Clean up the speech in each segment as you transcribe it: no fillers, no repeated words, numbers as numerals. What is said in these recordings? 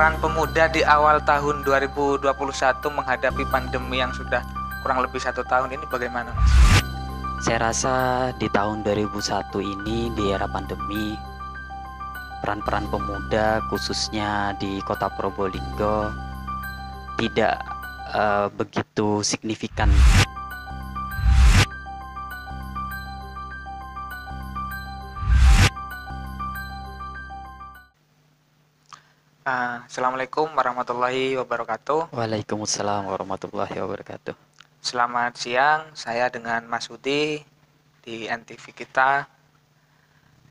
peran pemuda di awal tahun 2021 menghadapi pandemi yang sudah kurang lebih 1 tahun ini bagaimana, Mas? Saya rasa di tahun 2001 ini, di era pandemi, peran-peran pemuda khususnya di kota Probolinggo tidak begitu signifikan. Assalamualaikum warahmatullahi wabarakatuh. Waalaikumsalam warahmatullahi wabarakatuh. Selamat siang, saya dengan Mas Udi di NTV kita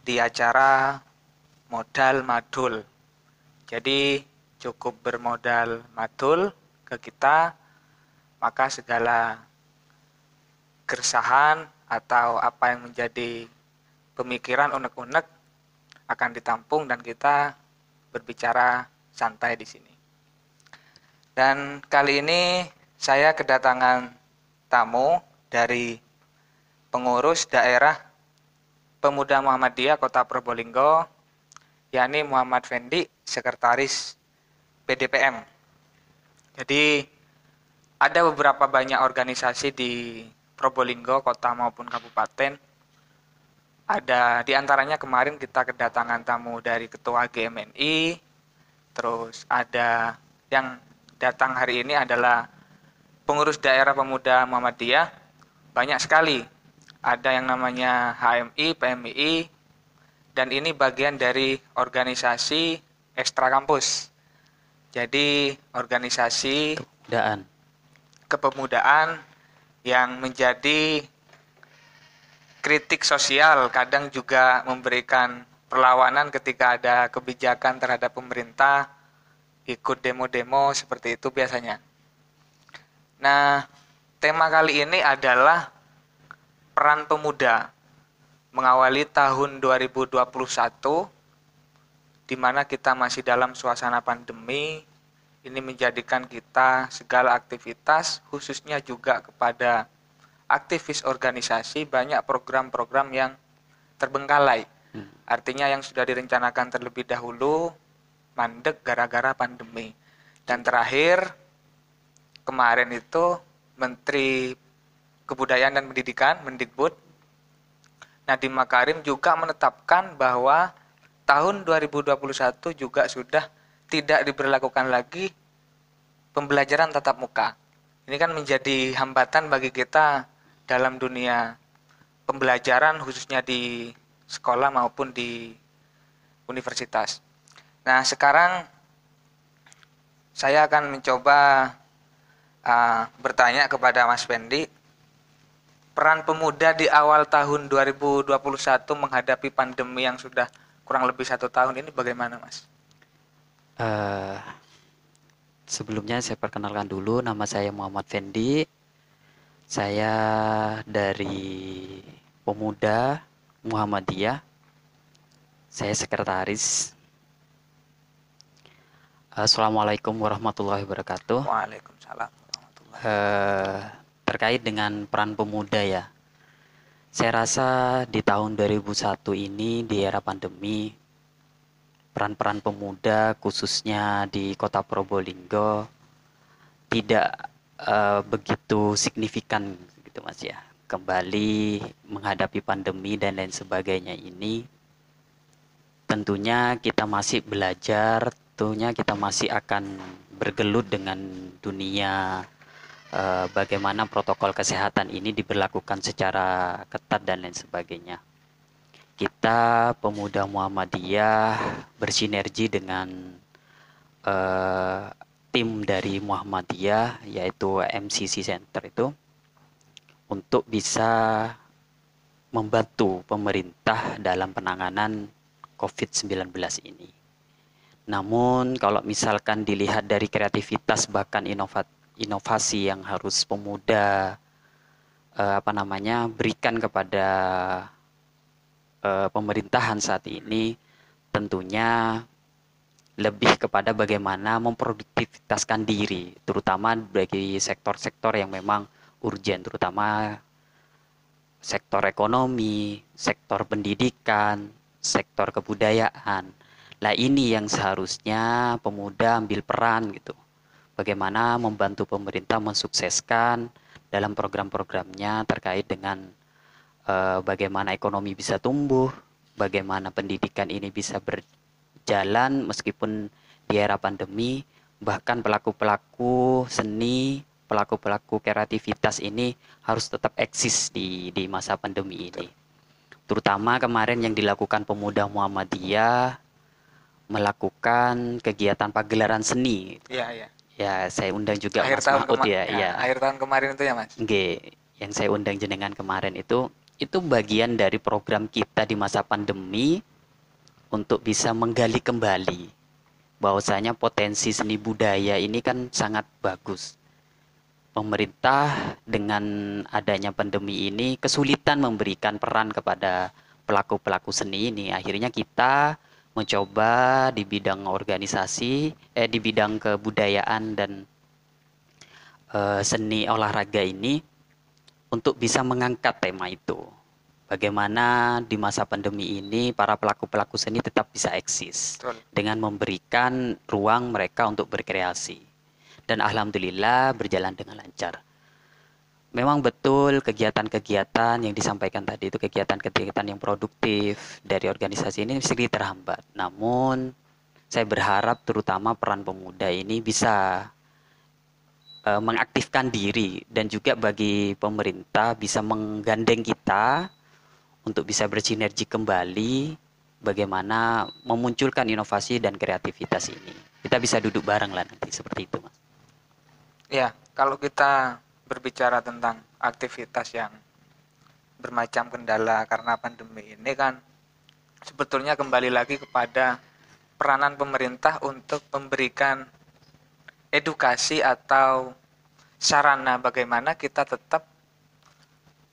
di acara Modal Madul. Jadi cukup bermodal madul ke kita, maka segala keresahan atau apa yang menjadi pemikiran unek-unek akan ditampung dan kita berbicara santai di sini. Dan kali ini saya kedatangan tamu dari pengurus daerah Pemuda Muhammadiyah Kota Probolinggo, yakni Muhammad Fendi, sekretaris PDPM. Jadi ada beberapa banyak organisasi di Probolinggo, kota maupun kabupaten. Ada di antaranya kemarin kita kedatangan tamu dari Ketua GMNI, terus ada yang datang hari ini adalah pengurus daerah Pemuda Muhammadiyah, banyak sekali. Ada yang namanya HMI, PMI, dan ini bagian dari organisasi ekstra kampus. Jadi organisasi kepemudaan yang menjadi kritik sosial, kadang juga memberikan perlawanan ketika ada kebijakan terhadap pemerintah, ikut demo-demo seperti itu biasanya. Nah, tema kali ini adalah peran pemuda mengawali tahun 2021, di mana kita masih dalam suasana pandemi. Ini menjadikan kita segala aktivitas, khususnya juga kepada aktivis organisasi, banyak program-program yang terbengkalai. Artinya yang sudah direncanakan terlebih dahulu mandek gara-gara pandemi. Dan terakhir kemarin itu Menteri Kebudayaan dan Pendidikan, Mendikbud Nadiem Makarim juga menetapkan bahwa tahun 2021 juga sudah tidak diberlakukan lagi pembelajaran tatap muka. Ini kan menjadi hambatan bagi kita dalam dunia pembelajaran, khususnya di sekolah maupun di universitas. Nah, sekarang saya akan mencoba bertanya kepada Mas Fendi, peran pemuda di awal tahun 2021 menghadapi pandemi yang sudah kurang lebih 1 tahun ini bagaimana, Mas? Sebelumnya saya perkenalkan dulu, nama saya Muhammad Fendi. Saya dari Pemuda Muhammadiyah. Saya sekretaris. Assalamualaikum warahmatullahi wabarakatuh. Waalaikumsalam warahmatullahi wabarakatuh. Terkait dengan peran pemuda ya. Saya rasa di tahun 2001 ini, di era pandemi, peran-peran pemuda khususnya di kota Probolinggo tidak begitu signifikan gitu Mas ya. Kembali menghadapi pandemi dan lain sebagainya ini, tentunya kita masih belajar, tentunya kita masih akan bergelut dengan dunia bagaimana protokol kesehatan ini diberlakukan secara ketat dan lain sebagainya. Kita Pemuda Muhammadiyah bersinergi dengan tim dari Muhammadiyah, yaitu MCC Center itu, untuk bisa membantu pemerintah dalam penanganan COVID-19 ini. Namun kalau misalkan dilihat dari kreativitas bahkan inovasi yang harus pemuda berikan kepada pemerintahan saat ini, tentunya lebih kepada bagaimana memproduktivitaskan diri, terutama bagi sektor-sektor yang memang urgen, terutama sektor ekonomi, sektor pendidikan, sektor kebudayaan. Lah ini yang seharusnya pemuda ambil peran gitu. Bagaimana membantu pemerintah mensukseskan dalam program-programnya terkait dengan bagaimana ekonomi bisa tumbuh, bagaimana pendidikan ini bisa berjalan meskipun di era pandemi, bahkan pelaku-pelaku seni, pelaku-pelaku kreativitas ini harus tetap eksis di masa pandemi ini. Terutama kemarin yang dilakukan pemuda Muhammadiyah melakukan kegiatan pagelaran seni. Iya, iya. Ya, saya undang juga Akhir Mas tahun Maud ya, ya. akhir tahun kemarin itu ya, Mas. Nggih, yang saya undang jenengan kemarin itu bagian dari program kita di masa pandemi untuk bisa menggali kembali bahwasanya potensi seni budaya ini kan sangat bagus. Pemerintah dengan adanya pandemi ini kesulitan memberikan peran kepada pelaku-pelaku seni ini. Akhirnya kita mencoba di bidang organisasi, di bidang kebudayaan dan seni olahraga ini untuk bisa mengangkat tema itu. Bagaimana di masa pandemi ini para pelaku-pelaku seni tetap bisa eksis. Betul. Dengan memberikan ruang mereka untuk berkreasi. Dan alhamdulillah berjalan dengan lancar. Memang betul kegiatan-kegiatan yang disampaikan tadi itu kegiatan-kegiatan yang produktif dari organisasi ini sedikit terhambat. Namun saya berharap terutama peran pemuda ini bisa mengaktifkan diri dan juga bagi pemerintah bisa menggandeng kita untuk bisa bersinergi kembali bagaimana memunculkan inovasi dan kreativitas ini. Kita bisa duduk bareng lah nanti seperti itu, Mas. Ya, kalau kita berbicara tentang aktivitas yang bermacam kendala karena pandemi ini kan sebetulnya kembali lagi kepada peranan pemerintah untuk memberikan edukasi atau sarana bagaimana kita tetap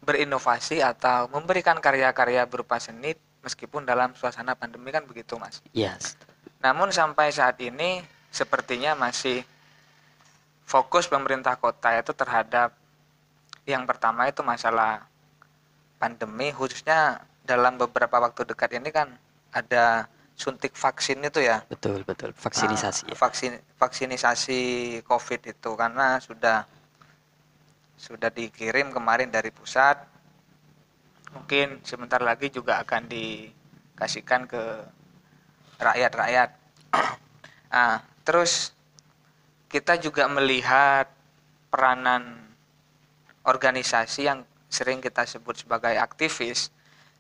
berinovasi atau memberikan karya-karya berupa seni meskipun dalam suasana pandemi kan begitu, Mas. Yes. Namun sampai saat ini sepertinya masih fokus pemerintah kota itu terhadap yang pertama itu masalah pandemi, khususnya dalam beberapa waktu dekat ini kan ada suntik vaksin itu ya. Betul, vaksinisasi. Vaksinisasi COVID itu karena sudah dikirim kemarin dari pusat. Mungkin sebentar lagi juga akan dikasihkan ke rakyat-rakyat. Terus kita juga melihat peranan organisasi yang sering kita sebut sebagai aktivis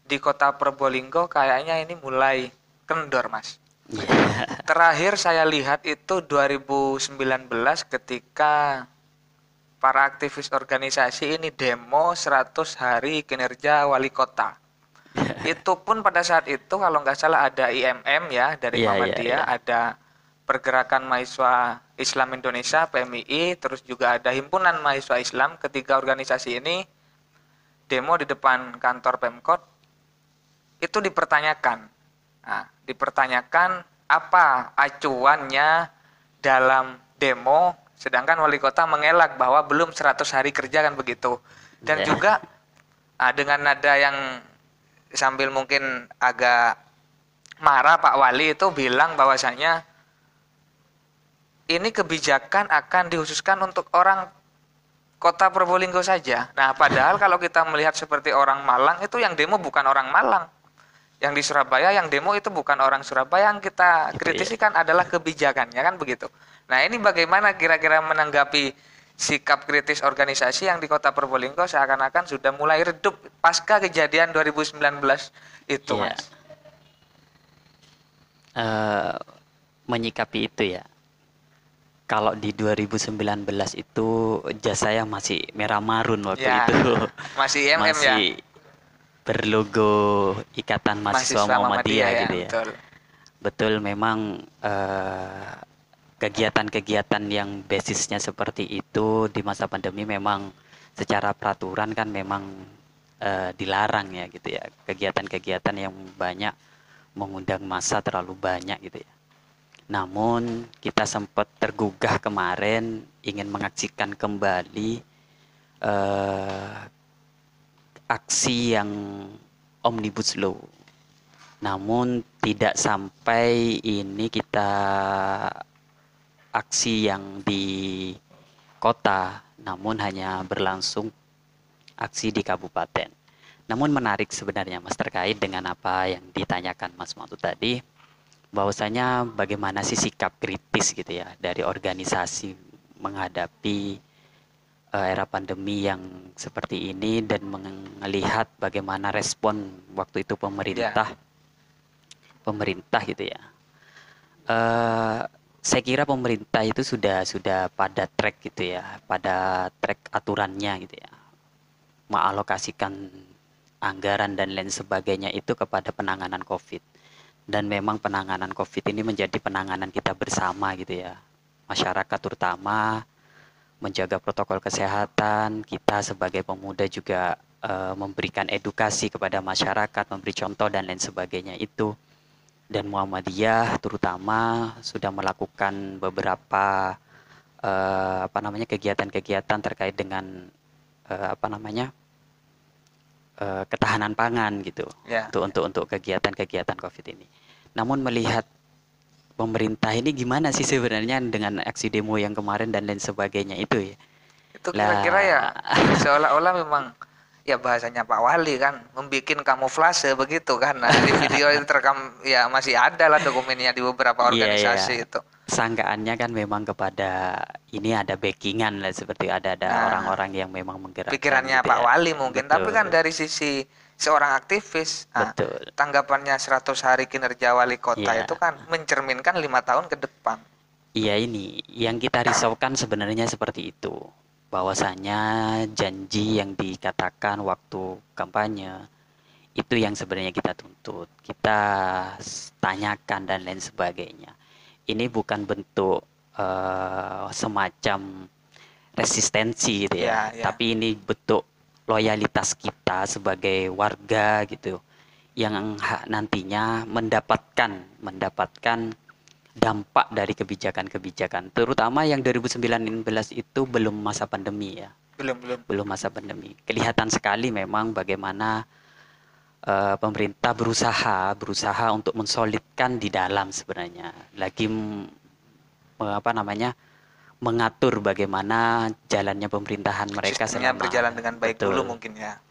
di Kota Probolinggo kayaknya ini mulai kendor, Mas. Terakhir saya lihat itu 2019 ketika para aktivis organisasi ini demo 100 hari kinerja wali kota. Itu pun pada saat itu kalau nggak salah ada IMM ya dari Muhammadiyah, ada Pergerakan Mahasiswa Islam Indonesia PMII, terus juga ada Himpunan Mahasiswa Islam. Ketiga organisasi ini demo di depan kantor Pemkot. Itu dipertanyakan. Nah, dipertanyakan apa acuannya dalam demo, sedangkan wali kota mengelak bahwa belum 100 hari kerja kan begitu. Dan juga dengan nada yang sambil mungkin agak marah, Pak Wali itu bilang bahwasanya ini kebijakan akan dikhususkan untuk orang Kota Probolinggo saja. Nah, padahal kalau kita melihat seperti orang Malang itu yang demo bukan orang Malang. Yang di Surabaya yang demo itu bukan orang Surabaya, yang kita kritisi kan adalah kebijakannya kan begitu. Nah, ini bagaimana kira-kira menanggapi sikap kritis organisasi yang di Kota Probolinggo seakan-akan sudah mulai redup pasca kejadian 2019 itu, Mas? Menyikapi itu ya. Kalau di 2019 itu jas saya masih merah marun waktu itu. Masih IMM masih berlogo Ikatan Mahasiswa Muhammadiyah gitu ya. Betul memang kegiatan-kegiatan yang basisnya seperti itu di masa pandemi memang secara peraturan kan memang dilarang ya gitu ya. Kegiatan-kegiatan yang banyak mengundang massa terlalu banyak gitu ya. Namun kita sempat tergugah kemarin ingin mengaksikan kembali aksi yang Omnibus Law. Namun tidak sampai ini kita aksi yang di kota, namun hanya berlangsung aksi di kabupaten. Namun menarik sebenarnya Mas terkait dengan apa yang ditanyakan Mas Mautu tadi, bahwasanya bagaimana sih sikap kritis gitu ya dari organisasi menghadapi era pandemi yang seperti ini dan melihat bagaimana respon waktu itu pemerintah gitu ya. Saya kira pemerintah itu sudah pada track gitu ya, pada track aturannya gitu ya, mengalokasikan anggaran dan lain sebagainya itu kepada penanganan COVID. Dan memang penanganan COVID ini menjadi penanganan kita bersama gitu ya, masyarakat terutama menjaga protokol kesehatan. Kita sebagai pemuda juga memberikan edukasi kepada masyarakat, memberi contoh dan lain sebagainya itu. Dan Muhammadiyah terutama sudah melakukan beberapa kegiatan-kegiatan terkait dengan ketahanan pangan gitu untuk kegiatan-kegiatan COVID ini. Namun melihat pemerintah ini gimana sih sebenarnya dengan aksi demo yang kemarin dan lain sebagainya itu ya? Itu kira-kira ya seolah-olah memang ya bahasanya Pak Wali kan membikin kamuflase begitu kan. Nah, di video itu terekam ya masih ada lah dokumennya di beberapa organisasi itu. Sangkaannya kan memang kepada ini ada backingan lah, seperti ada orang-orang yang memang menggerakkan. Pikirannya gitu Pak Wali mungkin, betul. Tapi kan dari sisi seorang aktivis, tanggapannya 100 hari kinerja wali kota itu kan mencerminkan 5 tahun ke depan. Iya, ini yang kita risaukan sebenarnya seperti itu. Bahwasanya janji yang dikatakan waktu kampanye itu yang sebenarnya kita tuntut, kita tanyakan dan lain sebagainya. Ini bukan bentuk semacam resistensi gitu ya, tapi ini bentuk loyalitas kita sebagai warga gitu, yang nantinya mendapatkan dampak dari kebijakan-kebijakan, terutama yang 2019 itu belum masa pandemi ya. Belum masa pandemi. Kelihatan sekali memang bagaimana pemerintah berusaha untuk mensolidkan di dalam sebenarnya. Lagi mengatur bagaimana jalannya pemerintahan mereka selama berjalan dengan baik. Betul. Dulu mungkin ya.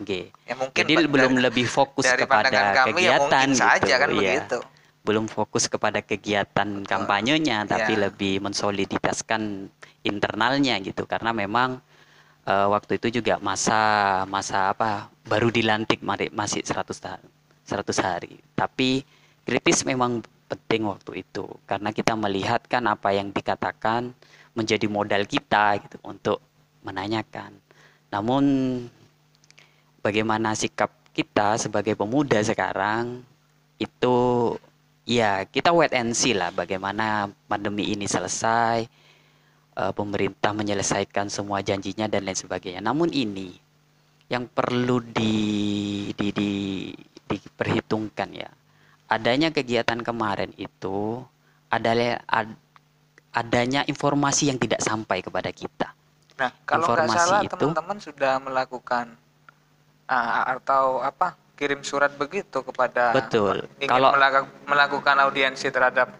Ya mungkin jadi belum lebih fokus kepada kegiatan gitu. Saja kan begitu. Belum fokus kepada kegiatan kampanyenya, tapi lebih mensolidaskan internalnya gitu, karena memang waktu itu juga masa baru dilantik masih 100 hari. Tapi kritis memang penting waktu itu, karena kita melihat kan apa yang dikatakan menjadi modal kita gitu untuk menanyakan. Namun bagaimana sikap kita sebagai pemuda sekarang itu ya kita wait and see lah bagaimana pandemi ini selesai, pemerintah menyelesaikan semua janjinya dan lain sebagainya. Namun ini yang perlu diperhitungkan ya, adanya kegiatan kemarin itu adalah adanya informasi yang tidak sampai kepada kita. Nah, kalau nggak salah teman-teman sudah melakukan kirim surat begitu kepada ingin melakukan audiensi terhadap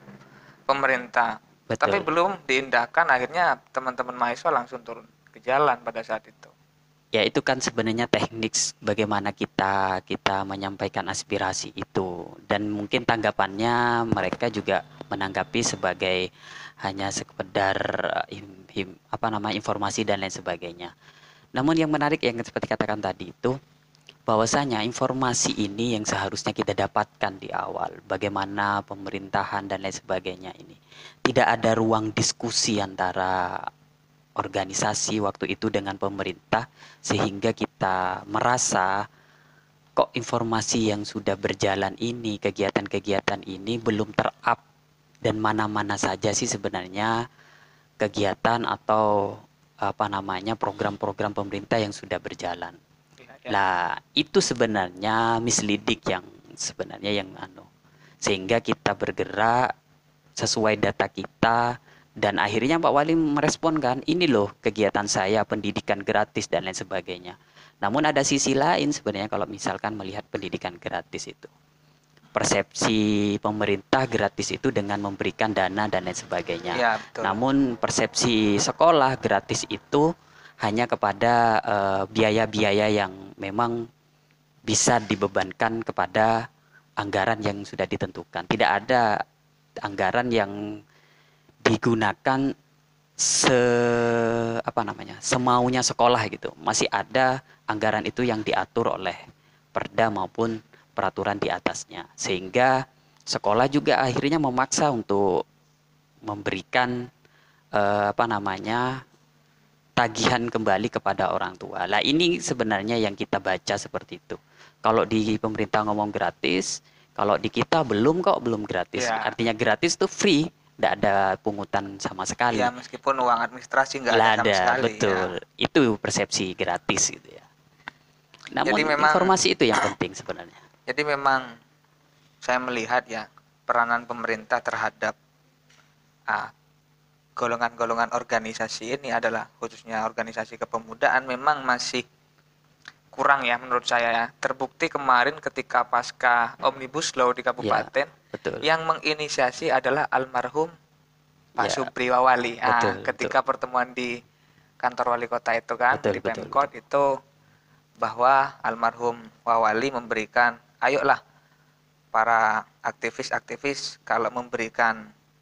pemerintah. Betul. Tapi belum diindahkan, akhirnya teman-teman mahasiswa langsung turun ke jalan pada saat itu. Ya, itu kan sebenarnya teknik bagaimana kita menyampaikan aspirasi itu, dan mungkin tanggapannya mereka juga menanggapi sebagai hanya sekedar informasi dan lain sebagainya. Namun yang menarik yang seperti katakan tadi itu, bahwasanya informasi ini yang seharusnya kita dapatkan di awal, bagaimana pemerintahan dan lain sebagainya ini. Tidak ada ruang diskusi antara organisasi waktu itu dengan pemerintah, sehingga kita merasa kok informasi yang sudah berjalan ini, kegiatan-kegiatan ini belum ter-up, dan mana-mana saja sih sebenarnya kegiatan atau program-program pemerintah yang sudah berjalan. Lah, itu sebenarnya misleading yang sebenarnya sehingga kita bergerak sesuai data kita, dan akhirnya Pak Wali merespon kan, ini loh kegiatan saya, pendidikan gratis dan lain sebagainya. Namun ada sisi lain sebenarnya kalau misalkan melihat pendidikan gratis itu, persepsi pemerintah gratis itu dengan memberikan dana dan lain sebagainya. Ya, betul. Namun persepsi sekolah gratis itu hanya kepada biaya-biaya yang memang bisa dibebankan kepada anggaran yang sudah ditentukan. Tidak ada anggaran yang digunakan semaunya sekolah gitu. Masih ada anggaran itu yang diatur oleh perda maupun peraturan di atasnya, sehingga sekolah juga akhirnya memaksa untuk memberikan tagihan kembali kepada orang tua. Lah ini sebenarnya yang kita baca seperti itu. Kalau di pemerintah ngomong gratis, kalau di kita belum gratis. Ya. Artinya gratis itu free, tidak ada pungutan sama sekali. Ya, meskipun uang administrasi nggak ada sama sekali. Betul. Ya. Itu persepsi gratis gitu ya. Namun jadi memang, informasi itu yang penting sebenarnya. Jadi memang saya melihat ya peranan pemerintah terhadap golongan-golongan organisasi ini adalah khususnya organisasi kepemudaan memang masih kurang ya menurut saya ya. Terbukti kemarin ketika pasca Omnibus Law di kabupaten betul. Yang menginisiasi adalah almarhum Pak Subri Wawali. Ketika pertemuan di kantor wali kota itu kan, di Pemkot itu bahwa almarhum Wawali memberikan, ayolah para aktivis-aktivis kalau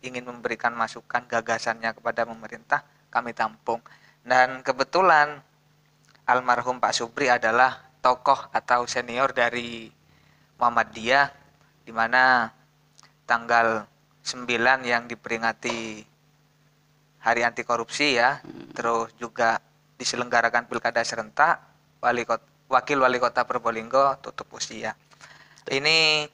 ingin memberikan masukan gagasannya kepada pemerintah, kami tampung. Dan kebetulan almarhum Pak Subri adalah tokoh atau senior dari Muhammadiyah, di mana tanggal 9 yang diperingati Hari Anti Korupsi ya, terus juga diselenggarakan pilkada serentak, Wakil Wali Kota Probolinggo tutup usia. Ini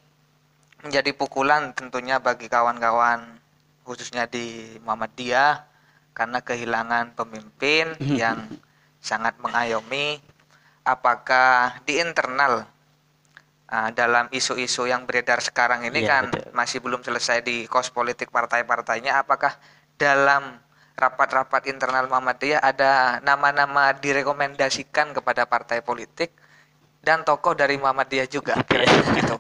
menjadi pukulan tentunya bagi kawan-kawan khususnya di Muhammadiyah karena kehilangan pemimpin yang sangat mengayomi. Apakah di internal dalam isu-isu yang beredar sekarang ini masih belum selesai di kos politik partai-partainya, apakah dalam rapat-rapat internal Muhammadiyah ada nama-nama direkomendasikan kepada partai politik dan tokoh dari Muhammadiyah juga gitu.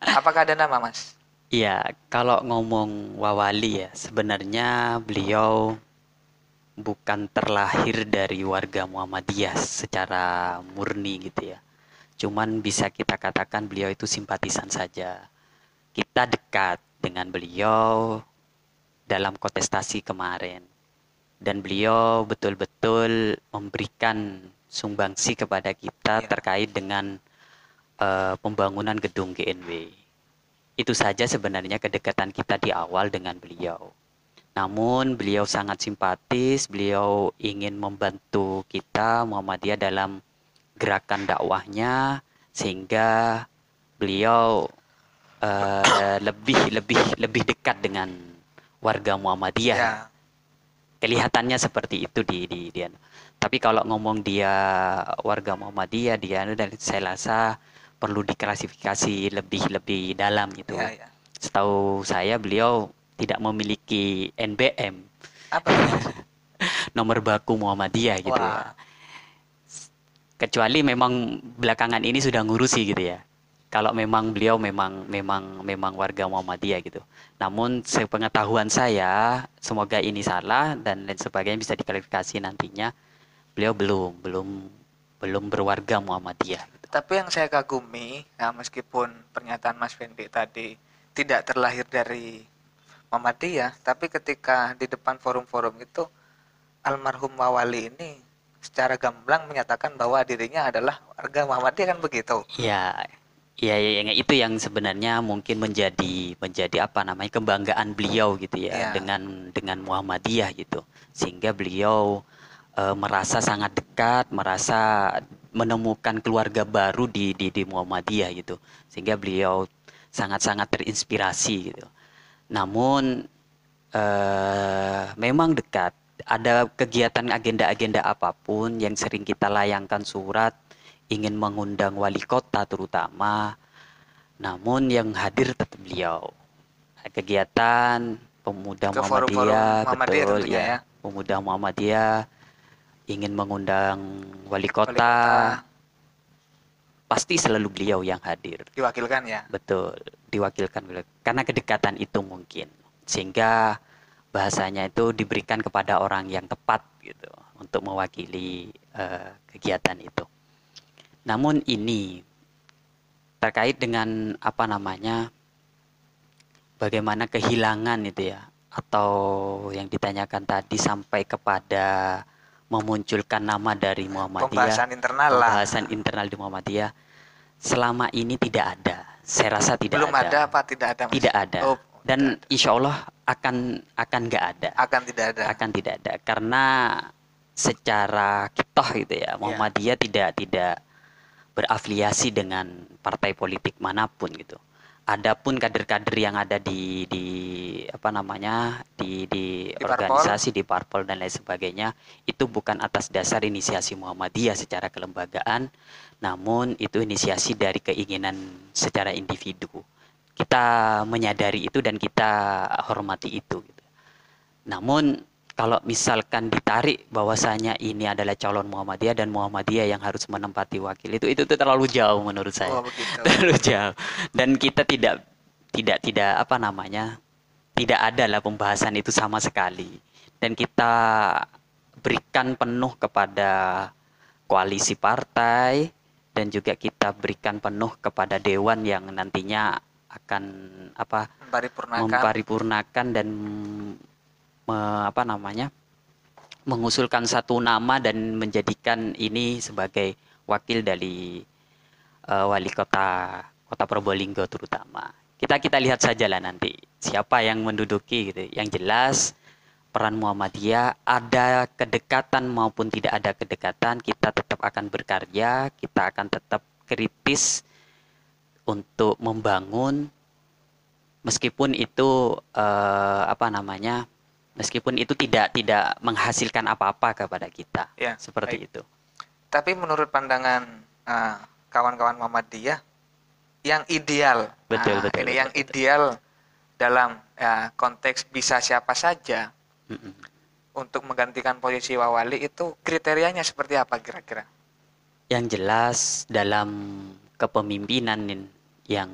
Apakah ada nama, Mas? Iya, kalau ngomong Wawali ya, sebenarnya beliau bukan terlahir dari warga Muhammadiyah secara murni gitu ya. Cuman bisa kita katakan beliau itu simpatisan saja. Kita dekat dengan beliau dalam kontestasi kemarin. Dan beliau betul-betul memberikan sumbangsi kepada kita terkait dengan pembangunan gedung GNW. Itu saja sebenarnya kedekatan kita di awal dengan beliau. Namun beliau sangat simpatis, beliau ingin membantu kita Muhammadiyah dalam gerakan dakwahnya, sehingga beliau lebih dekat dengan warga Muhammadiyah. Ya. Kelihatannya seperti itu di dia. Tapi kalau ngomong dia warga Muhammadiyah, saya rasa perlu diklasifikasi lebih dalam gitu. Ya. Setahu saya beliau tidak memiliki NBM. Apa? Nomor baku Muhammadiyah gitu. Ya. Kecuali memang belakangan ini sudah ngurusi gitu ya. Kalau memang beliau memang warga Muhammadiyah gitu. Namun sepengetahuan saya, semoga ini salah dan lain sebagainya bisa diklarifikasi nantinya. Beliau belum berwarga Muhammadiyah. Gitu. Tapi yang saya kagumi, ya meskipun pernyataan Mas Fendi tadi tidak terlahir dari Muhammadiyah, tapi ketika di depan forum-forum itu almarhum Wawali ini secara gamblang menyatakan bahwa dirinya adalah warga Muhammadiyah, kan begitu? Iya. Ya, itu yang sebenarnya mungkin menjadi kebanggaan beliau gitu ya, dengan Muhammadiyah gitu, sehingga beliau merasa sangat dekat, merasa menemukan keluarga baru di Muhammadiyah gitu, sehingga beliau sangat terinspirasi gitu. Namun memang dekat, ada kegiatan agenda apapun yang sering kita layangkan surat ingin mengundang wali kota terutama, namun yang hadir tetap beliau. Kegiatan pemuda Muhammadiyah, betul ya. Pemuda Muhammadiyah ingin mengundang wali kota, pasti selalu beliau yang hadir. Diwakilkan ya. Betul. diwakilkan karena kedekatan itu mungkin, sehingga bahasanya itu diberikan kepada orang yang tepat gitu untuk mewakili kegiatan itu. Namun ini terkait dengan apa namanya, bagaimana kehilangan itu ya, atau yang ditanyakan tadi sampai kepada memunculkan nama dari Muhammadiyah, pembahasan internal di Muhammadiyah, selama ini tidak ada. Saya rasa tidak belum ada apa tidak ada, Mas? Tidak ada. Oh, dan insya Allah akan nggak ada. Akan tidak ada. Karena secara kitoh gitu ya, Muhammadiyah tidak berafiliasi dengan partai politik manapun gitu. Adapun kader-kader yang ada di apa namanya di organisasi, di parpol dan lain sebagainya, itu bukan atas dasar inisiasi Muhammadiyah secara kelembagaan, namun itu inisiasi dari keinginan secara individu. Kita menyadari itu dan kita hormati itu gitu. Namun kalau misalkan ditarik bahwasanya ini adalah calon Muhammadiyah dan Muhammadiyah yang harus menempati wakil itu terlalu jauh menurut saya. Terlalu jauh. Dan kita tidak apa namanya, tidak ada lah pembahasan itu sama sekali. Dan kita berikan penuh kepada koalisi partai dan juga kita berikan penuh kepada dewan yang nantinya akan memparipurnakan dan mengusulkan satu nama dan menjadikan ini sebagai wakil dari wali kota Probolinggo terutama. Kita lihat sajalah nanti siapa yang menduduki gitu. Yang jelas peran Muhammadiyah, ada kedekatan maupun tidak ada kedekatan, kita tetap akan berkarya, kita akan tetap kritis untuk membangun, meskipun itu meskipun itu tidak menghasilkan apa-apa kepada kita, ya, seperti itu. Tapi menurut pandangan kawan-kawan Muhammadiyah, yang ideal, betul. Yang ideal dalam konteks bisa siapa saja untuk menggantikan posisi wali itu kriterianya seperti apa kira-kira? Yang jelas dalam kepemimpinan yang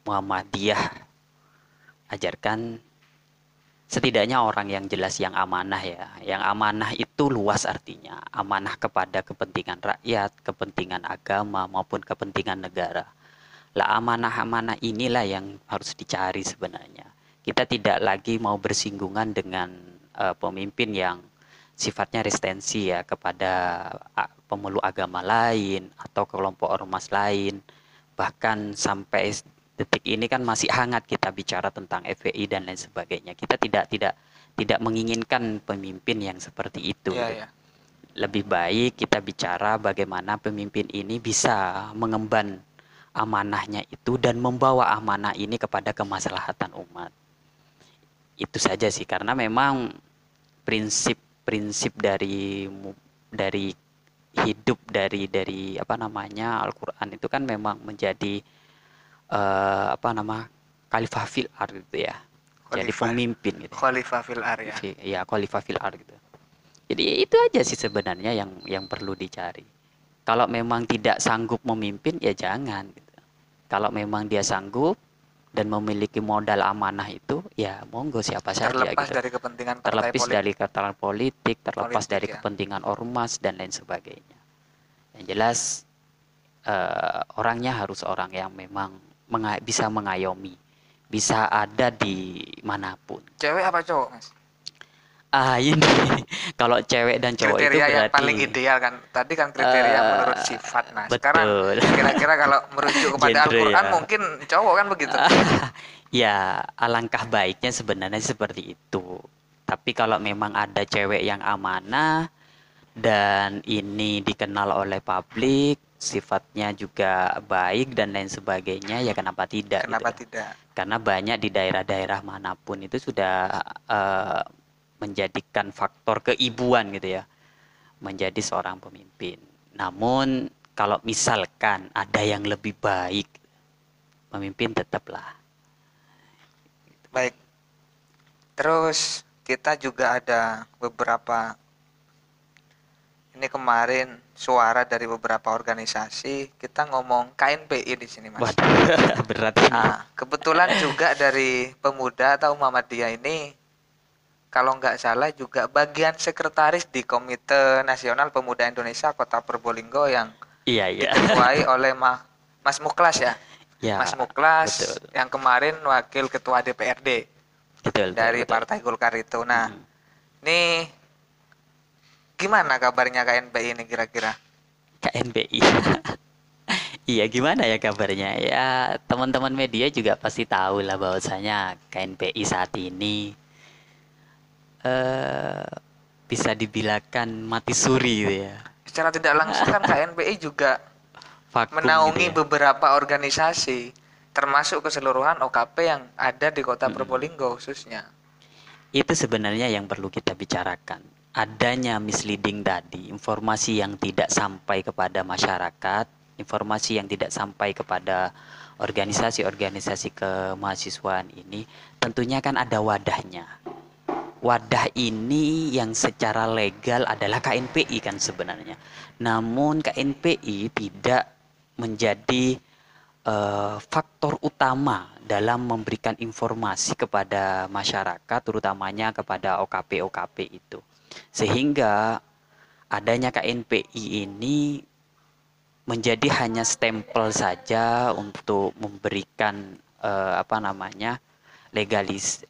Muhammadiyah ajarkan, setidaknya orang yang jelas, yang amanah ya. Yang amanah itu luas artinya. Amanah kepada kepentingan rakyat, kepentingan agama maupun kepentingan negara. Lah amanah-amanah inilah yang harus dicari sebenarnya. Kita tidak lagi mau bersinggungan dengan pemimpin yang sifatnya resistensi ya kepada pemeluk agama lain atau kelompok ormas lain. Bahkan sampai detik ini kan masih hangat kita bicara tentang FPI dan lain sebagainya. Kita tidak menginginkan pemimpin yang seperti itu. Ya. Lebih baik kita bicara bagaimana pemimpin ini bisa mengemban amanahnya itu dan membawa amanah ini kepada kemaslahatan umat. Itu saja sih, karena memang prinsip dari hidup dari Al-Qur'an itu kan memang menjadi khalifah fil ard gitu ya. Jadi pemimpin gitu. Khalifah fil ard ya. Iya, khalifah fil ard gitu. Jadi itu aja sih sebenarnya yang perlu dicari. Kalau memang tidak sanggup memimpin ya jangan gitu. Kalau memang dia sanggup dan memiliki modal amanah itu ya monggo siapa saja gitu. Terlepas dari kepentingan partai terlepas dari kepentingan politik, terlepas dari kepentingan ormas dan lain sebagainya. Yang jelas orangnya harus orang yang memang bisa mengayomi, bisa ada di manapun. Cewek apa cowok, Mas? Ini kalau cewek dan cowok kriteria itu berarti yang paling ideal kan. Tadi kan kriteria menurut sifat. Nah, betul. Sekarang kira-kira kalau merujuk kepada Al-Qur'an mungkin cowok kan begitu. Ya, alangkah baiknya sebenarnya seperti itu. Tapi kalau memang ada cewek yang amanah dan ini dikenal oleh publik, sifatnya juga baik dan lain sebagainya, ya kenapa tidak? Kenapa tidak? Karena banyak di daerah-daerah manapun itu sudah menjadikan faktor keibuan gitu ya, menjadi seorang pemimpin. Namun kalau misalkan ada yang lebih baik, pemimpin tetaplah. Baik. Terus kita juga ada beberapa ini kemarin suara dari beberapa organisasi, kita ngomong KNPI di sini, Mas. Waduh, berat ini. Kebetulan juga dari Pemuda atau Muhammadiyah ini, kalau nggak salah juga bagian sekretaris di Komite Nasional Pemuda Indonesia Kota Probolinggo yang Iya. diketuai oleh Mas Muklas ya. Ya, Mas Muklas betul. yang kemarin wakil ketua DPRD dari Betul. Partai Golkar itu. Nah, ini gimana kabarnya KNPI ini kira-kira? KNPI. Iya, gimana ya kabarnya? Ya, teman-teman media juga pasti tahu lah bahwasanya KNPI saat ini bisa dibilangkan mati suri gitu ya. Secara tidak langsung kan KNPI juga Vakum menaungi gitu ya. beberapa organisasi, termasuk keseluruhan OKP yang ada di Kota Probolinggo khususnya. Itu sebenarnya yang perlu kita bicarakan. Adanya misleading tadi, informasi yang tidak sampai kepada masyarakat, informasi yang tidak sampai kepada organisasi-organisasi kemahasiswaan ini, tentunya kan ada wadahnya. Wadah ini yang secara legal adalah KNPI kan sebenarnya. Namun KNPI tidak menjadi faktor utama dalam memberikan informasi kepada masyarakat, terutamanya kepada OKP-OKP itu. Sehingga adanya KNPI ini menjadi hanya stempel saja untuk memberikan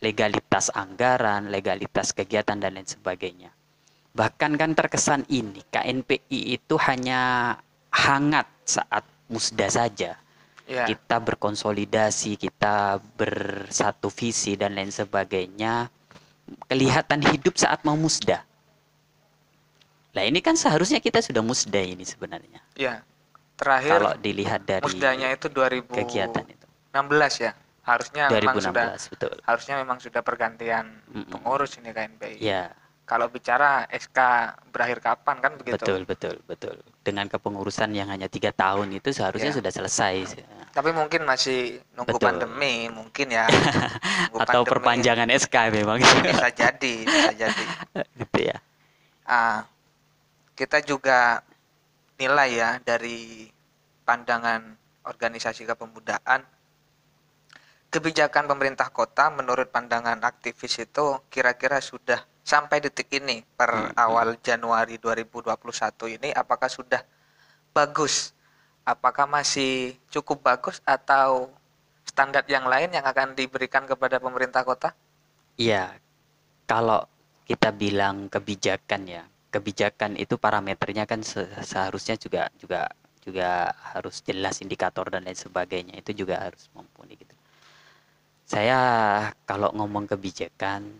legalitas anggaran, legalitas kegiatan dan lain sebagainya. Bahkan kan terkesan ini KNPI itu hanya hangat saat musda saja. Ya. Kita berkonsolidasi, kita bersatu visi dan lain sebagainya, kelihatan hidup saat mau musda. Nah ini kan seharusnya kita sudah musda ini sebenarnya. Ya. Terakhir kalau dilihat dari musdanya itu 2016 kegiatan itu. ya. Harusnya 2016, memang sudah betul. Harusnya memang sudah pergantian pengurus ini KNPI. Ya. Kalau bicara SK berakhir kapan kan begitu. Betul. Dengan kepengurusan yang hanya 3 tahun itu seharusnya sudah selesai. Tapi mungkin masih nunggu pandemi, mungkin ya. Atau perpanjangan SK memang. Bisa jadi. Gitu ya. Kita juga nilai ya dari pandangan organisasi kepemudaan, kebijakan pemerintah kota menurut pandangan aktivis itu kira-kira sudah sampai detik ini per awal Januari 2021 ini apakah sudah bagus? Apakah masih cukup bagus atau standar yang lain yang akan diberikan kepada pemerintah kota? Iya. Kalau kita bilang kebijakan ya, kebijakan itu parameternya kan seharusnya juga harus jelas, indikator dan lain sebagainya itu juga harus mumpuni gitu. Saya kalau ngomong kebijakan,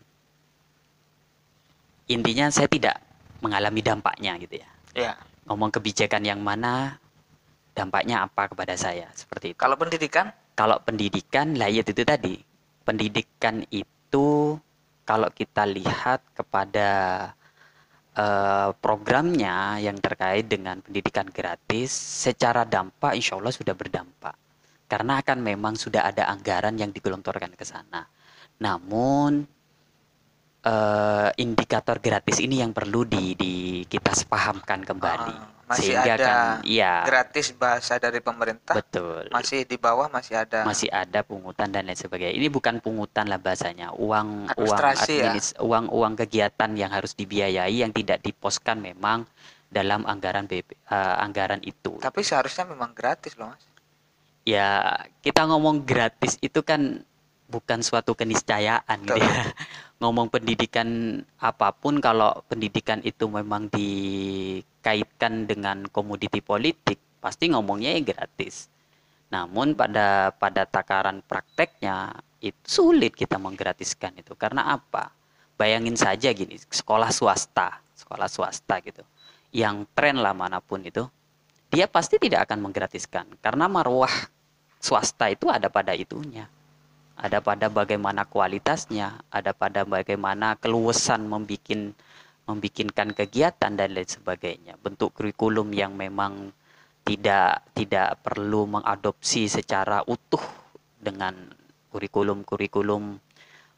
intinya saya tidak mengalami dampaknya gitu ya. Ya. Ngomong kebijakan yang mana, dampaknya apa kepada saya, seperti itu. Kalau pendidikan? Kalau pendidikan, lah itu tadi. Pendidikan itu kalau kita lihat kepada programnya yang terkait dengan pendidikan gratis, secara dampak insya Allah sudah berdampak. Karena akan memang sudah ada anggaran yang digelontorkan ke sana. Namun indikator gratis ini yang perlu kita sepahamkan kembali. Masih sehingga ada kan, ya, gratis bahasa dari pemerintah. Betul. Masih di bawah masih ada pungutan dan lain sebagainya. Ini bukan pungutan lah bahasanya, uang kegiatan yang harus dibiayai yang tidak diposkan memang dalam anggaran itu. Tapi seharusnya memang gratis loh, Mas. Ya, kita ngomong gratis itu kan bukan suatu keniscayaan gitu ya. Ngomong pendidikan apapun, kalau pendidikan itu memang dikaitkan dengan komoditi politik, pasti ngomongnya ya gratis. Namun pada takaran prakteknya itu sulit kita menggratiskan itu. Karena apa? Bayangin saja gini, sekolah swasta gitu, yang tren lah manapun itu, dia pasti tidak akan menggratiskan. Karena marwah swasta itu ada pada itunya. Ada pada bagaimana kualitasnya, ada pada bagaimana keluasan membikinkan kegiatan dan lain sebagainya. Bentuk kurikulum yang memang tidak perlu mengadopsi secara utuh dengan kurikulum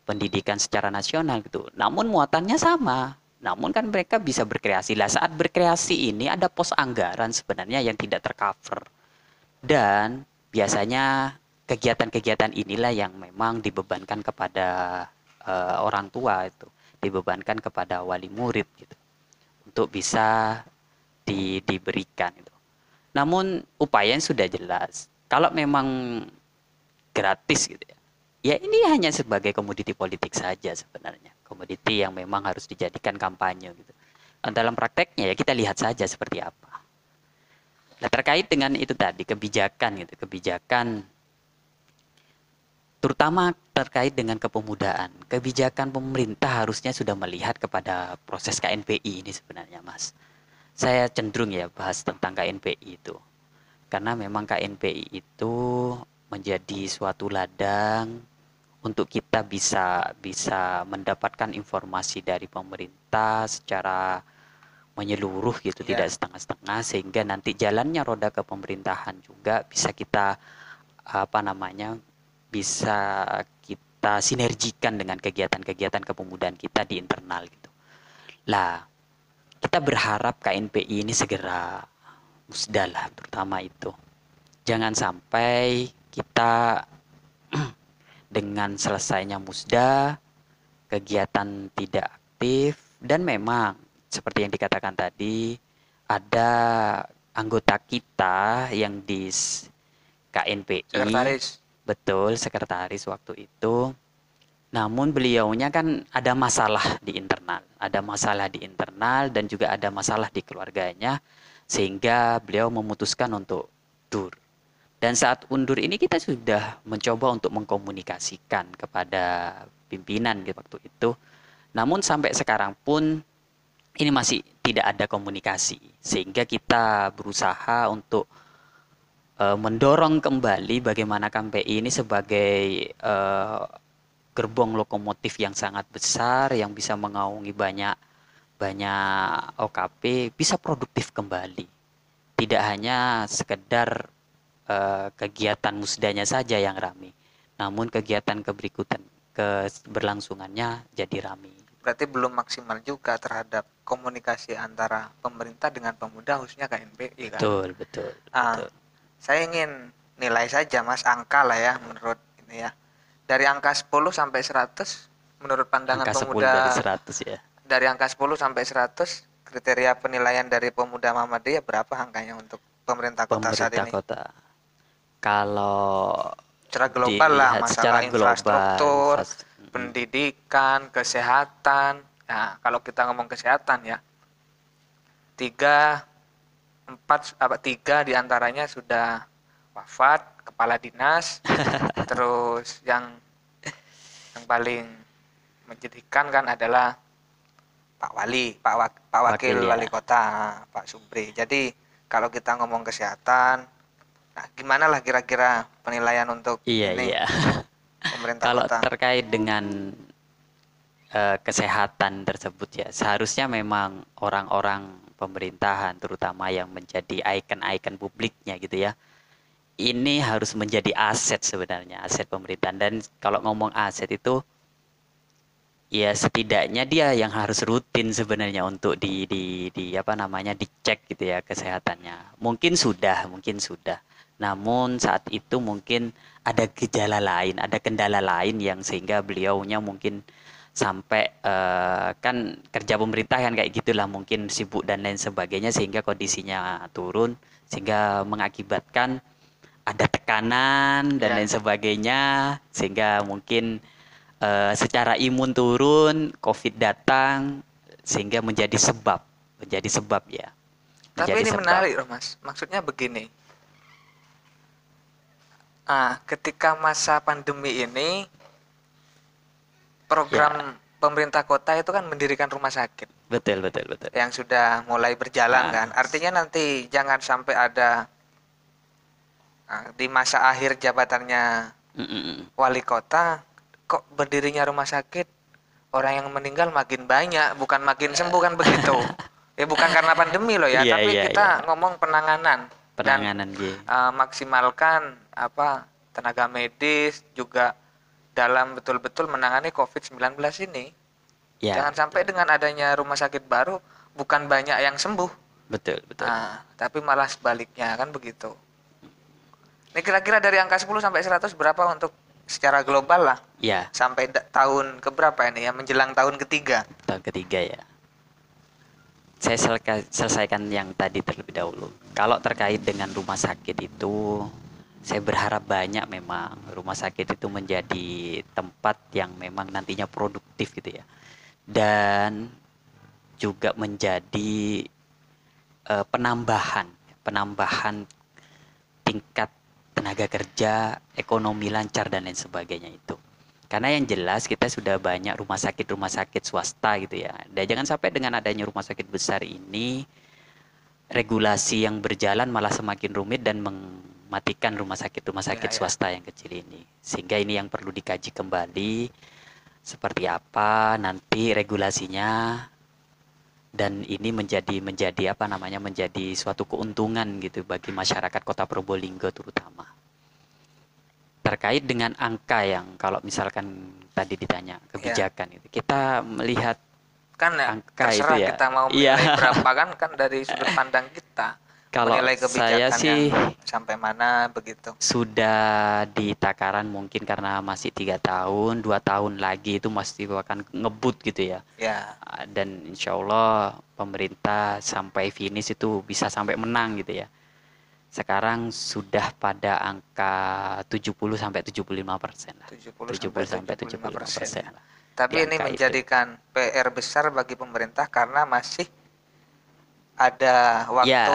pendidikan secara nasional gitu. Namun muatannya sama. Namun kan mereka bisa berkreasi lah. Saat berkreasi ini ada pos anggaran sebenarnya yang tidak tercover. Dan biasanya kegiatan-kegiatan inilah yang memang dibebankan kepada orang tua itu, dibebankan kepada wali murid gitu, untuk bisa diberikan itu. Namun upaya yang sudah jelas. Kalau memang gratis gitu ya, ya ini hanya sebagai komoditi politik saja sebenarnya. Komoditi yang memang harus dijadikan kampanye gitu. Dalam prakteknya ya kita lihat saja seperti apa. Nah, terkait dengan itu tadi kebijakan gitu, kebijakan terutama terkait dengan kepemudaan. Kebijakan pemerintah harusnya sudah melihat kepada proses KNPI ini sebenarnya, Mas. Saya cenderung ya bahas tentang KNPI itu. Karena memang KNPI itu menjadi suatu ladang untuk kita bisa mendapatkan informasi dari pemerintah secara menyeluruh gitu, tidak setengah-setengah, sehingga nanti jalannya roda kepemerintahan juga bisa kita bisa kita sinergikan dengan kegiatan-kegiatan kepemudaan kita di internal gitu. Lah, kita berharap KNPI ini segera musnah lah, terutama itu. Jangan sampai kita dengan selesainya musda, kegiatan tidak aktif, dan memang seperti yang dikatakan tadi, ada anggota kita yang di KNPI, Sekretaris. betul, sekretaris waktu itu. Namun beliaunya kan ada masalah di internal dan juga ada masalah di keluarganya, sehingga beliau memutuskan untuk undur. Dan saat undur ini kita sudah mencoba untuk mengkomunikasikan kepada pimpinan di waktu itu. Namun sampai sekarang pun ini masih tidak ada komunikasi, sehingga kita berusaha untuk mendorong kembali bagaimana KNPI ini sebagai gerbong lokomotif yang sangat besar yang bisa mengaungi banyak OKP bisa produktif kembali. Tidak hanya sekedar kegiatan musdanya saja yang ramai, namun kegiatan keberlangsungannya jadi ramai. Berarti belum maksimal juga terhadap komunikasi antara pemerintah dengan pemuda, khususnya KNPI kan. Betul. Saya ingin nilai saja Mas, angka lah ya menurut ini ya. Dari angka 10 sampai 100 menurut pandangan angka pemuda. 10 dari 100 ya. Dari angka 10 sampai 100 kriteria penilaian dari pemuda Muhammadiyah berapa angkanya untuk pemerintah kota saat ini? Kota. Kalau secara global lah, masalah infrastruktur, pendidikan, kesehatan. Nah, kalau kita ngomong kesehatan ya, 3 diantaranya sudah wafat, kepala dinas. Terus yang paling menyedihkan kan adalah Pak Wakil Wali Kota, Pak Subri. Jadi kalau kita ngomong kesehatan, nah gimana lah kira-kira penilaian untuk ini pemerintah kalau kota? Terkait dengan kesehatan tersebut ya, seharusnya memang orang-orang pemerintahan terutama yang menjadi ikon-ikon publiknya gitu ya, ini harus menjadi aset sebenarnya, aset pemerintahan. Dan kalau ngomong aset itu ya setidaknya dia yang harus rutin sebenarnya untuk dicek gitu ya kesehatannya. Mungkin sudah. Namun saat itu mungkin ada gejala lain, ada kendala lain yang sehingga beliaunya mungkin sampai kan kerja pemerintah kan kayak gitulah, mungkin sibuk dan lain sebagainya sehingga kondisinya turun, sehingga mengakibatkan ada tekanan dan lain sebagainya, sehingga mungkin secara imun turun, COVID datang, sehingga menjadi sebab ya. Tapi ini menarik loh Mas, maksudnya begini, ketika masa pandemi ini program pemerintah kota itu kan mendirikan rumah sakit. Betul. Yang sudah mulai berjalan kan. Artinya nanti jangan sampai ada di masa akhir jabatannya wali kota kok berdirinya rumah sakit orang yang meninggal makin banyak, bukan makin sembuh kan begitu. Ya bukan karena pandemi loh ya, tapi kita ngomong penanganan dan maksimalkan tenaga medis juga dalam betul-betul menangani COVID-19 ini. Ya, Jangan sampai dengan adanya rumah sakit baru bukan banyak yang sembuh, betul, betul. tapi malah sebaliknya kan begitu. Ini kira-kira dari angka 10 sampai 100 berapa untuk secara global lah Ya, sampai tahun keberapa ini ya, menjelang tahun ketiga. tahun ketiga ya. Saya selesaikan yang tadi terlebih dahulu. Kalau terkait dengan rumah sakit itu, saya berharap banyak memang rumah sakit itu menjadi tempat yang memang nantinya produktif gitu ya. Dan juga menjadi penambahan tingkat tenaga kerja, ekonomi lancar dan lain sebagainya itu. Karena yang jelas kita sudah banyak rumah sakit swasta gitu ya. Dan jangan sampai dengan adanya rumah sakit besar ini regulasi yang berjalan malah semakin rumit dan mematikan rumah sakit Ya, ya. swasta yang kecil ini. Sehingga ini yang perlu dikaji kembali seperti apa nanti regulasinya, dan ini menjadi suatu keuntungan gitu bagi masyarakat Kota Probolinggo terutama. Terkait dengan angka yang kalau misalkan tadi ditanya Ya. kebijakan itu, kita melihat Kan ya, angka itu terserah ya. kita mau Iya. menilai berapa kan dari sudut pandang kita. Kalau Menilai saya kebijakan yang sih sampai mana begitu. sudah di takaran mungkin karena masih 3 tahun, 2 tahun lagi itu masih akan ngebut gitu ya. Ya, Dan insya Allah pemerintah sampai finish itu bisa sampai menang gitu ya. Sekarang sudah pada angka 70-75% lah. 70 70 sampai sampai 75% 75% ya. lah di Tapi ini angka itu. menjadikan PR besar bagi pemerintah karena masih ada waktu Ya,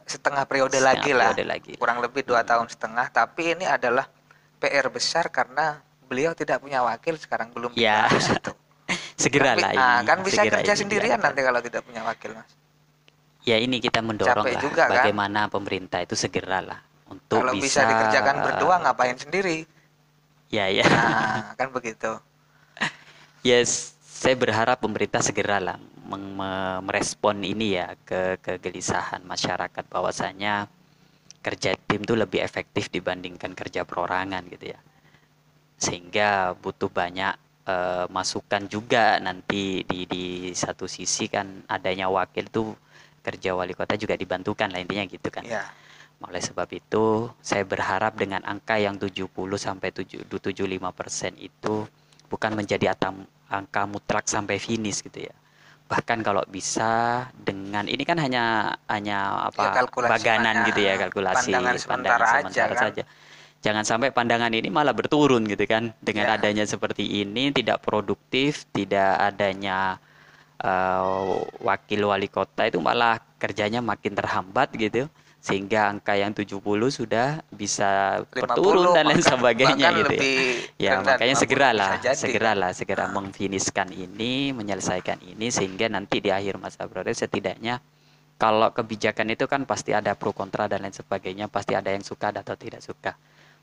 setengah periode setengah lagi lah, periode lagi lah. kurang lebih 2 tahun setengah. Tapi ini adalah PR besar karena beliau tidak punya wakil, sekarang belum Ya, dibahas itu. segeralah ini, Kan bisa segera kerja ini sendirian diangkat. nanti kalau tidak punya wakil, Mas. Ya ini kita mendorong Capek lah juga kan? bagaimana pemerintah itu segeralah untuk Kalau bisa bisa dikerjakan berdua ngapain sendiri? ya ya. Kan begitu. Yes, saya berharap pemerintah segeralah merespon ini ya ke kegelisahan masyarakat bahwasanya kerja tim itu lebih efektif dibandingkan kerja perorangan gitu ya. Sehingga butuh banyak masukan juga nanti di satu sisi kan adanya wakil tuh kerja wali kota juga dibantukan lah intinya gitu kan. Ya, Oleh sebab itu saya berharap dengan angka yang 70 sampai 75% itu bukan menjadi angka mutlak sampai finish gitu ya. Bahkan kalau bisa dengan ini kan hanya ya apa kalkulasi baganan gitu ya, pandangan kalkulasi pandangan sementara aja sementara kan. saja. Jangan sampai pandangan ini malah berturun gitu kan. Dengan Ya, adanya seperti ini tidak produktif, tidak adanya wakil wali kota itu malah kerjanya makin terhambat gitu. Sehingga angka yang 70 sudah bisa 50 berturun dan lain bahkan sebagainya bahkan gitu ya. lebih Ya, rendah, makanya 50 bisa jadi kan. segera memfinishkan ini, menyelesaikan ini sehingga nanti di akhir masa periode setidaknya kalau kebijakan itu kan pasti ada pro kontra dan lain sebagainya, pasti ada yang suka atau tidak suka.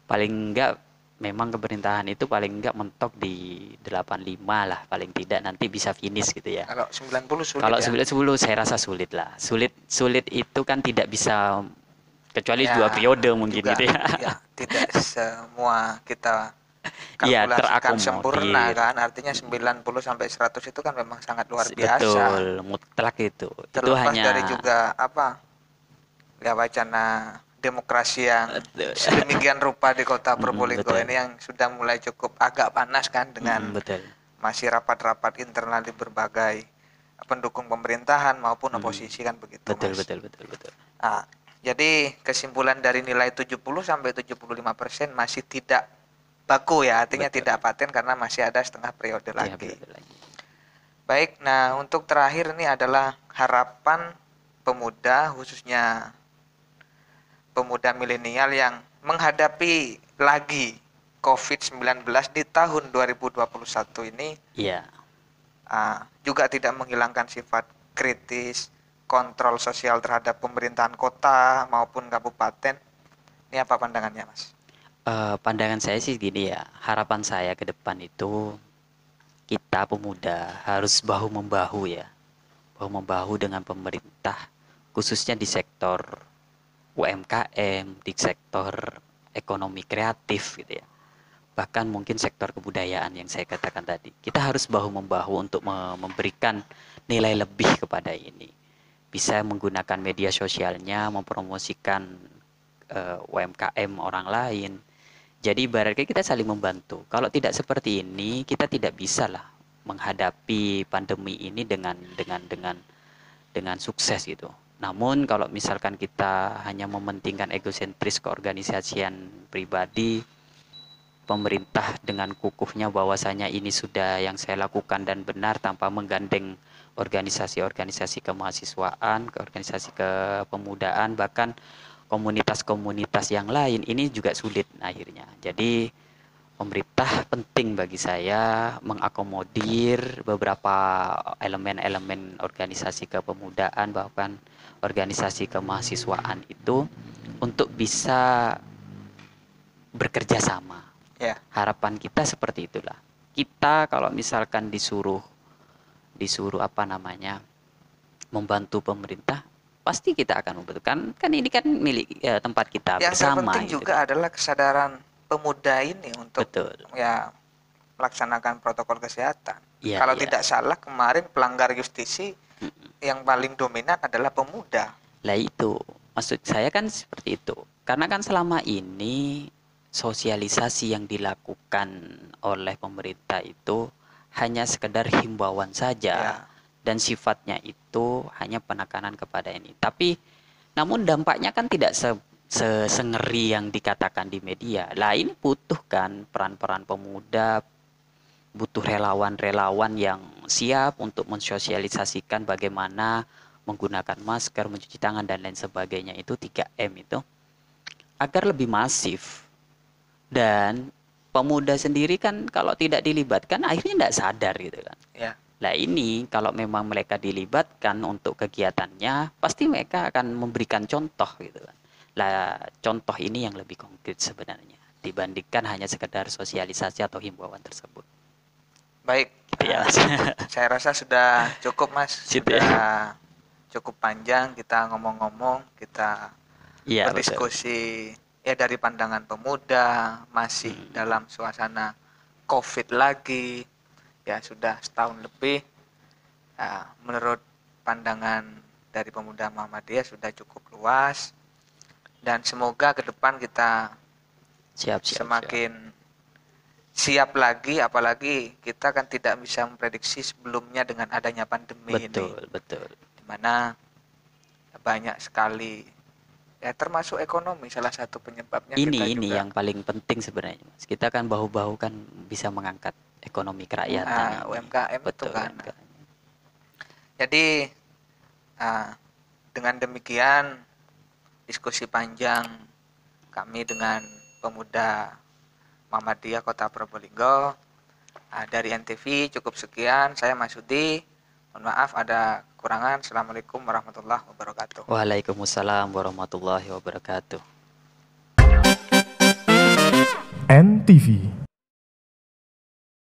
Paling enggak memang pemerintahan itu paling enggak mentok di 85 lah, paling tidak nanti bisa finish gitu ya. Kalau 90 sulit Kalau ya. 10 saya rasa sulit lah. Sulit itu kan tidak bisa kecuali 2 Ya, periode mungkin juga gitu ya. ya tidak semua kita Iya, kalkulasikan sempurna terakomodir. kan. Artinya 90 sampai 100 itu kan memang sangat luar biasa. Betul, mutlak itu. Itu Terlepas dari hanya juga apa? Ya wacana demokrasi yang betul. sedemikian rupa di Kota Probolinggo Betul. ini yang sudah mulai cukup agak panas kan dengan Betul. masih rapat-rapat internal di berbagai pendukung pemerintahan maupun oposisi kan begitu, Betul, Mas. betul, betul, betul. Nah, jadi kesimpulan dari nilai 70 sampai 75% masih tidak baku ya, artinya Betul. tidak paten karena masih ada setengah periode Ya, lagi. betul lagi. Baik, nah untuk terakhir ini adalah harapan pemuda khususnya pemuda milenial yang menghadapi lagi COVID-19 di tahun 2021 ini Iya. juga tidak menghilangkan sifat kritis, kontrol sosial terhadap pemerintahan kota maupun kabupaten. Ini apa pandangannya, Mas? Pandangan saya sih gini ya, harapan saya ke depan itu kita pemuda harus bahu membahu ya, bahu membahu dengan pemerintah, khususnya di sektor UMKM, di sektor ekonomi kreatif gitu ya. bahkan mungkin sektor kebudayaan yang saya katakan tadi. Kita harus bahu-membahu untuk memberikan nilai lebih kepada ini. Bisa menggunakan media sosialnya, mempromosikan UMKM orang lain. Jadi ibaratnya kita saling membantu. Kalau tidak seperti ini, kita tidak bisa lah menghadapi pandemi ini dengan sukses gitu. Namun kalau misalkan kita hanya mementingkan egosentris keorganisasian pribadi, pemerintah dengan kukuhnya bahwasanya ini sudah yang saya lakukan dan benar tanpa menggandeng organisasi-organisasi kemahasiswaan, organisasi kepemudaan, bahkan komunitas-komunitas yang lain, ini juga sulit akhirnya. Jadi pemerintah penting bagi saya mengakomodir beberapa elemen-elemen organisasi kepemudaan bahkan organisasi kemahasiswaan itu untuk bisa bekerja sama. Ya. Harapan kita seperti itulah. Kita kalau misalkan disuruh membantu pemerintah, pasti kita akan membantu. Kan ini kan milik tempat kita Yang bersama. terpenting gitu. juga adalah kesadaran pemuda ini untuk Betul. ya melaksanakan protokol kesehatan. Ya, Kalau ya. tidak salah kemarin pelanggar justisi yang paling dominan adalah pemuda. Lah itu, maksud saya kan seperti itu. Karena kan selama ini sosialisasi yang dilakukan oleh pemerintah itu hanya sekedar himbauan saja. Ya. Dan sifatnya itu hanya penekanan kepada ini. Tapi namun dampaknya kan tidak sengeri yang dikatakan di media. Lah ini butuh kan peran-peran pemuda, butuh relawan-relawan yang siap untuk mensosialisasikan bagaimana menggunakan masker, mencuci tangan dan lain sebagainya, itu 3M itu agar lebih masif. Dan pemuda sendiri kan kalau tidak dilibatkan akhirnya tidak sadar gitu kan. Ya. Nah ini kalau memang mereka dilibatkan untuk kegiatannya, pasti mereka akan memberikan contoh gitu kan. Lah contoh ini yang lebih konkret sebenarnya dibandingkan hanya sekedar sosialisasi atau himbauan tersebut. Baik, Ya. saya rasa sudah cukup Mas. Gitu ya. Sudah cukup panjang kita ngomong-ngomong, kita Iya, berdiskusi ya dari pandangan pemuda, masih dalam suasana COVID lagi. Ya sudah setahun lebih. Menurut pandangan dari pemuda Muhammadiyah sudah cukup luas. Dan semoga ke depan kita semakin siap lagi, apalagi kita kan tidak bisa memprediksi sebelumnya dengan adanya pandemi ini. Betul. Di mana banyak sekali ya termasuk ekonomi salah satu penyebabnya. Ini juga yang paling penting sebenarnya, Mas. Kita kan bahu-bahu kan bisa mengangkat ekonomi kerakyatan. UMKM Betul itu kan. UMKM. Jadi dengan demikian diskusi panjang kami dengan pemuda Muhammadiyah Kota Probolinggo dari NTV cukup sekian. Saya Masudi. Mohon maaf ada kekurangan. Assalamualaikum warahmatullahi wabarakatuh. Waalaikumsalam warahmatullahi wabarakatuh. NTV